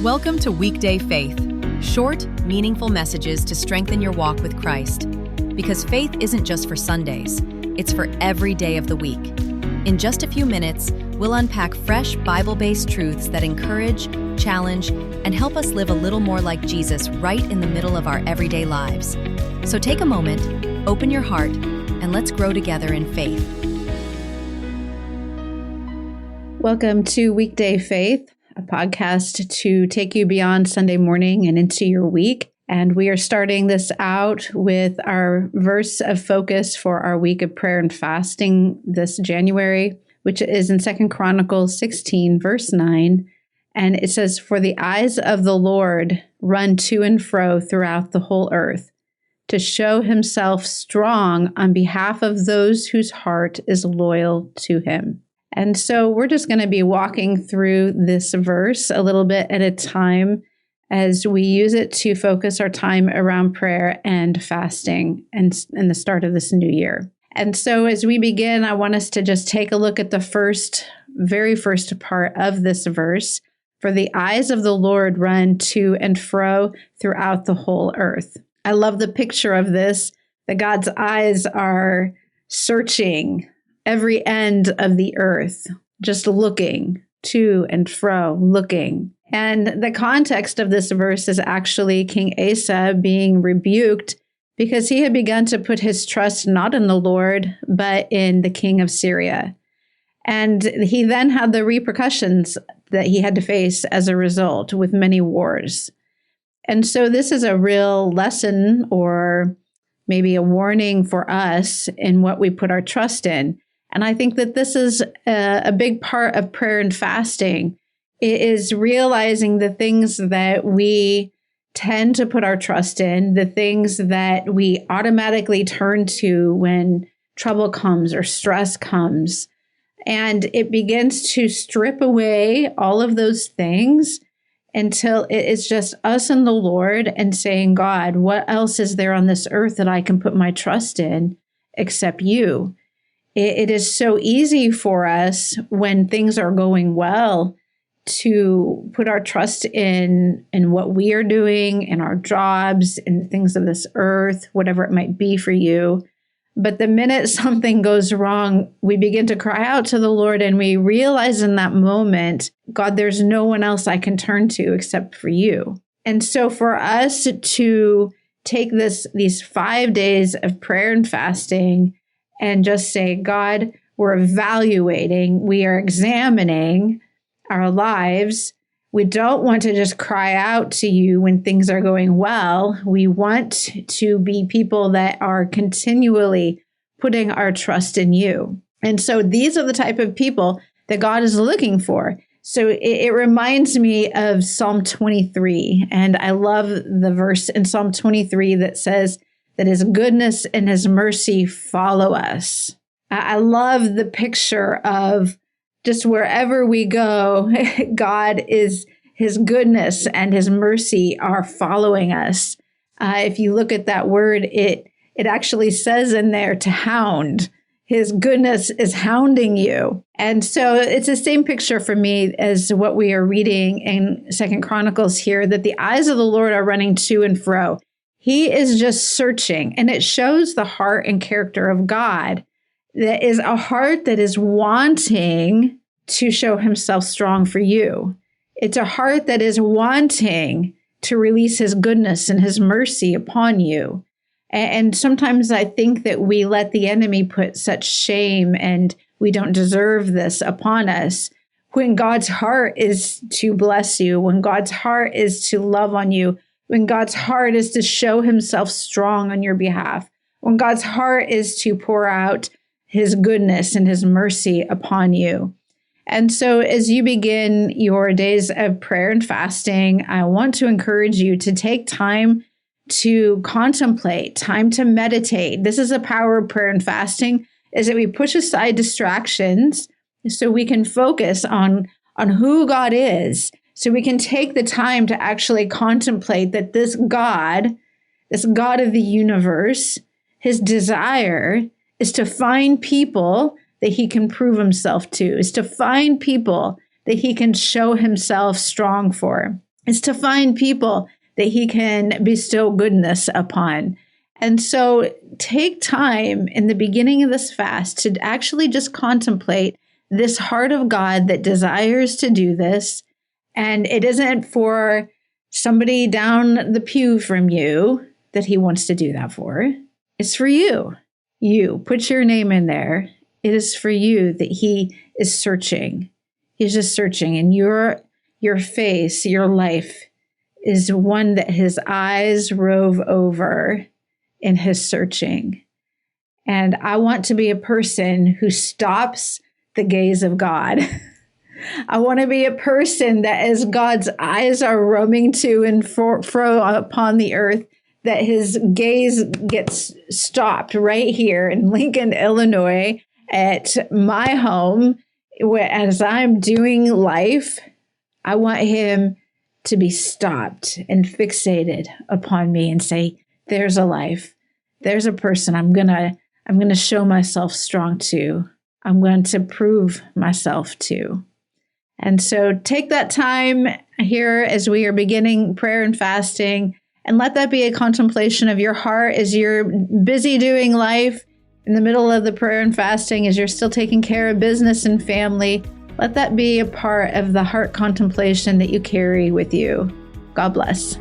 Welcome to Weekday Faith, short, meaningful messages to strengthen your walk with Christ. Because faith isn't just for Sundays, it's for every day of the week. In just a few minutes, we'll unpack fresh Bible-based truths that encourage, challenge, and help us live a little more like Jesus right in the middle of our everyday lives. So take a moment, open your heart, and let's grow together in faith. Welcome to Weekday Faith, a podcast to take you beyond Sunday morning and into your week. And we are starting this out with our verse of focus for our week of prayer and fasting this January, which is in 2 Chronicles 16, verse 9. And it says, "For the eyes of the Lord run to and fro throughout the whole earth, to show himself strong on behalf of those whose heart is loyal to him." And so we're just going to be walking through this verse a little bit at a time as we use it to focus our time around prayer and fasting and the start of this new year. And so as we begin, I want us to just take a look at the very first part of this verse. "For the eyes of the Lord run to and fro throughout the whole earth." I love the picture of this, that God's eyes are searching every end of the earth, just looking to and fro, looking. And the context of this verse is actually King Asa being rebuked because he had begun to put his trust not in the Lord, but in the king of Syria. And he then had the repercussions that he had to face as a result with many wars. And so this is a real lesson, or maybe a warning for us in what we put our trust in. And I think that this is a big part of prayer and fasting. It is realizing the things that we tend to put our trust in, the things that we automatically turn to when trouble comes or stress comes. And it begins to strip away all of those things until it is just us and the Lord, and saying, "God, what else is there on this earth that I can put my trust in except you?" It is so easy for us when things are going well to put our trust in what we are doing, in our jobs, in things of this earth, whatever it might be for you. But the minute something goes wrong, we begin to cry out to the Lord, and we realize in that moment, "God, there's no one else I can turn to except for you." And so for us to take these 5 days of prayer and fasting and just say, "God, we're evaluating, we are examining our lives. We don't want to just cry out to you when things are going well. We want to be people that are continually putting our trust in you." And so these are the type of people that God is looking for. So it reminds me of Psalm 23. And I love the verse in Psalm 23 that says that his goodness and his mercy follow us. I love the picture of just wherever we go, his goodness and his mercy are following us. If you look at that word, it actually says in there to hound. His goodness is hounding you. And so it's the same picture for me as what we are reading in 2 Chronicles here, that the eyes of the Lord are running to and fro. He is just searching, and it shows the heart and character of God. That is a heart that is wanting to show himself strong for you. It's a heart that is wanting to release his goodness and his mercy upon you. And sometimes I think that we let the enemy put such shame and we don't deserve this upon us, when God's heart is to bless you, when God's heart is to love on you, when God's heart is to show himself strong on your behalf, when God's heart is to pour out his goodness and his mercy upon you. And so as you begin your days of prayer and fasting, I want to encourage you to take time to contemplate, time to meditate. This is the power of prayer and fasting, is that we push aside distractions so we can focus on who God is. So we can take the time to actually contemplate that this God of the universe, his desire is to find people that he can prove himself to, is to find people that he can show himself strong for. is to find people that he can bestow goodness upon. And so take time in the beginning of this fast to actually just contemplate this heart of God that desires to do this. And it isn't for somebody down the pew from you that he wants to do that for. It's for you. You put your name in there. It is for you that he is searching. He's just searching. And your face, your life is one that his eyes rove over in his searching. And I want to be a person who stops the gaze of God. I want to be a person that as God's eyes are roaming to and fro upon the earth, that his gaze gets stopped right here in Lincoln, Illinois, at my home. As I'm doing life, I want him to be stopped and fixated upon me and say, there's a life. There's a person I'm going to show myself strong to. I'm going to prove myself to. And so take that time here as we are beginning prayer and fasting, and let that be a contemplation of your heart as you're busy doing life in the middle of the prayer and fasting, as you're still taking care of business and family. Let that be a part of the heart contemplation that you carry with you. God bless.